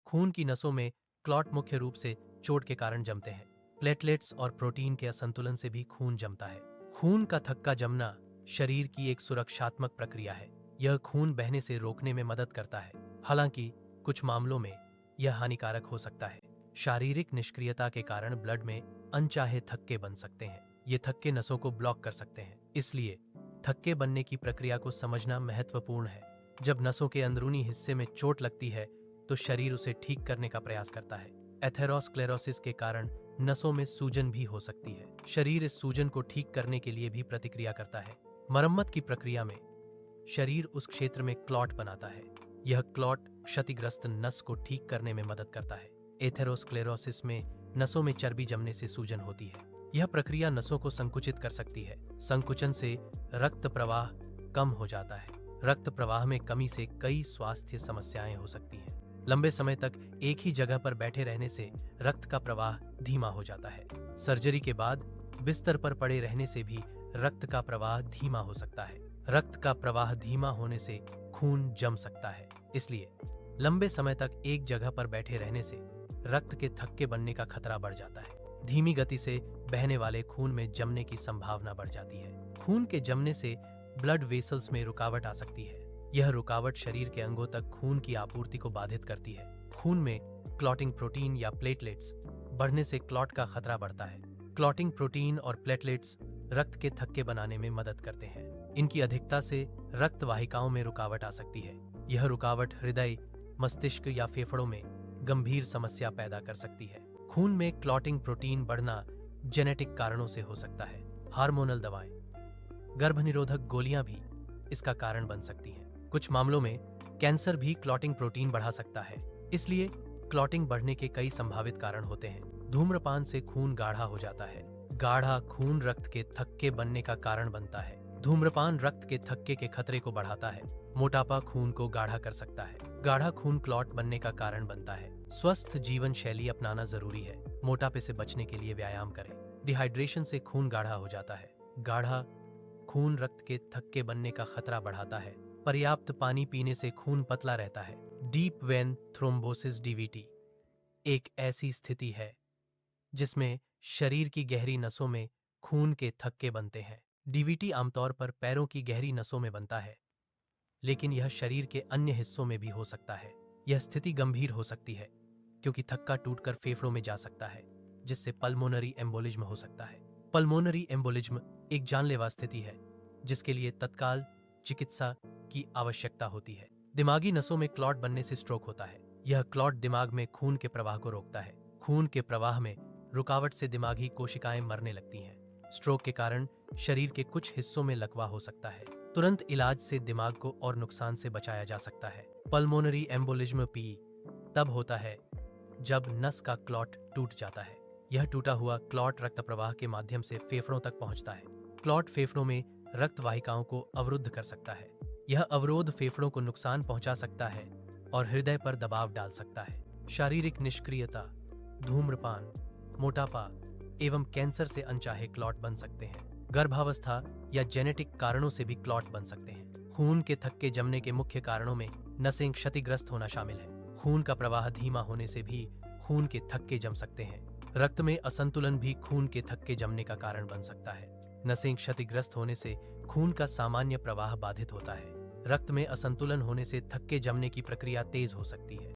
खून की नसों में क्लॉट मुख्य रूप से चोट के कारण जमते हैं। प्लेटलेट्स और प्रोटीन के असंतुलन से भी खून जमता है। खून का थक्का जमना शरीर की एक सुरक्षात्मक प्रक्रिया है। यह खून बहने से रोकने में मदद करता है। हालांकि कुछ मामलों में यह हानिकारक हो सकता है। शारीरिक निष्क्रियता के कारण ब्लड में अनचाहे थक्के बन सकते हैं। ये थक्के नसों को ब्लॉक कर सकते हैं। इसलिए थक्के बनने की प्रक्रिया को समझना महत्वपूर्ण है। जब नसों के अंदरूनी हिस्से में चोट लगती है तो शरीर उसे ठीक करने का प्रयास करता है। एथेरोस्क्लेरोसिस के कारण नसों में सूजन भी हो सकती है। शरीर इस सूजन को ठीक करने के लिए भी प्रतिक्रिया करता है। मरम्मत की प्रक्रिया में शरीर उस क्षेत्र में क्लॉट बनाता है। यह क्लॉट क्षतिग्रस्त नस को ठीक करने में मदद करता है। एथेरोस्क्लेरोसिस में नसों में चर्बी जमने से सूजन होती है। यह प्रक्रिया नसों को संकुचित कर सकती है। संकुचन से रक्त प्रवाह कम हो जाता है। रक्त प्रवाह में कमी से कई स्वास्थ्य समस्याएं हो सकती हैं। लंबे समय तक एक ही जगह पर बैठे रहने से रक्त का प्रवाह धीमा हो जाता है। सर्जरी के बाद बिस्तर पर पड़े रहने से भी रक्त का प्रवाह धीमा हो सकता है। रक्त का प्रवाह धीमा होने से खून जम सकता है। इसलिए लंबे समय तक एक जगह पर बैठे रहने से रक्त के थक्के बनने का खतरा बढ़ जाता है। धीमी गति से बहने वाले खून में जमने की संभावना बढ़ जाती है। खून के जमने से ब्लड वेसल्स में रुकावट आ सकती है। यह रुकावट शरीर के अंगों तक खून की आपूर्ति को बाधित करती है। खून में क्लॉटिंग प्रोटीन या प्लेटलेट्स बढ़ने से क्लॉट का खतरा बढ़ता है। क्लॉटिंग प्रोटीन और प्लेटलेट्स रक्त के थक्के बनाने में मदद करते हैं। इनकी अधिकता से रक्त वाहिकाओं में रुकावट आ सकती है। यह रुकावट हृदय, मस्तिष्क या फेफड़ों में गंभीर समस्या पैदा कर सकती है। खून में क्लॉटिंग प्रोटीन बढ़ना जेनेटिक कारणों से हो सकता है। हार्मोनल दवाएं, गर्भनिरोधक गोलियां भी इसका कारण बन सकती हैं। कुछ मामलों में कैंसर भी क्लॉटिंग प्रोटीन बढ़ा सकता है। इसलिए क्लॉटिंग बढ़ने के कई संभावित कारण होते हैं। धूम्रपान से खून गाढ़ा हो जाता है। गाढ़ा खून रक्त के थक्के बनने का कारण बनता है। धूम्रपान रक्त के थक्के के खतरे को बढ़ाता है। मोटापा खून को गाढ़ा कर सकता है। गाढ़ा खून क्लॉट बनने का कारण बनता है। स्वस्थ जीवन शैली अपनाना जरूरी है। मोटापे से बचने के लिए व्यायाम करें। डिहाइड्रेशन से खून गाढ़ा हो जाता है। गाढ़ा खून रक्त के थक्के बनने का खतरा बढ़ाता है। पर्याप्त पानी पीने से खून पतला रहता है। डीप वेन थ्रोम्बोसिस डीवीटी एक ऐसी स्थिति है जिसमें शरीर की गहरी नसों में खून के थक्के बनते हैं। डीवीटी आमतौर पर पैरों की गहरी नसों में बनता है, लेकिन यह शरीर के अन्य हिस्सों में भी हो सकता है। यह स्थिति गंभीर हो सकती है क्योंकि थक्का टूटकर फेफड़ों में जा सकता है, जिससे पल्मोनरी एम्बोलिज्म हो सकता है। पल्मोनरी एम्बोलिज्म एक जानलेवा स्थिति है जिसके लिए तत्काल चिकित्सा की आवश्यकता होती है। दिमागी नसों में क्लॉट बनने से स्ट्रोक होता है। यह क्लॉट दिमाग में खून के प्रवाह को रोकता है। खून के प्रवाह में रुकावट से दिमागी कोशिकाएं मरने लगती हैं। स्ट्रोक के कारण शरीर के कुछ हिस्सों में लकवा हो सकता है। तुरंत इलाज से दिमाग को और नुकसान से बचाया जा सकता है। पल्मोनरी एम्बोलिज्म पी तब होता है जब नस का क्लॉट टूट जाता है। यह टूटा हुआ क्लॉट रक्त प्रवाह के माध्यम से फेफड़ों तक पहुंचता है। क्लॉट फेफड़ों में रक्त वाहिकाओं को अवरुद्ध कर सकता है। यह अवरोध फेफड़ों को नुकसान पहुंचा सकता है और हृदय पर दबाव डाल सकता है। शारीरिक निष्क्रियता, धूम्रपान, मोटापा एवं कैंसर से अनचाहे क्लॉट बन सकते हैं। गर्भावस्था या जेनेटिक कारणों से भी क्लॉट बन सकते हैं। खून के थक्के जमने के मुख्य कारणों में नसें क्षतिग्रस्त होना शामिल है। खून का प्रवाह धीमा होने से भी खून के थक्के जम सकते हैं। रक्त में असंतुलन भी खून के थक्के जमने का कारण बन सकता है। नसें क्षतिग्रस्त होने से खून का सामान्य प्रवाह बाधित होता है। रक्त में असंतुलन होने से थक्के जमने की प्रक्रिया तेज हो सकती है।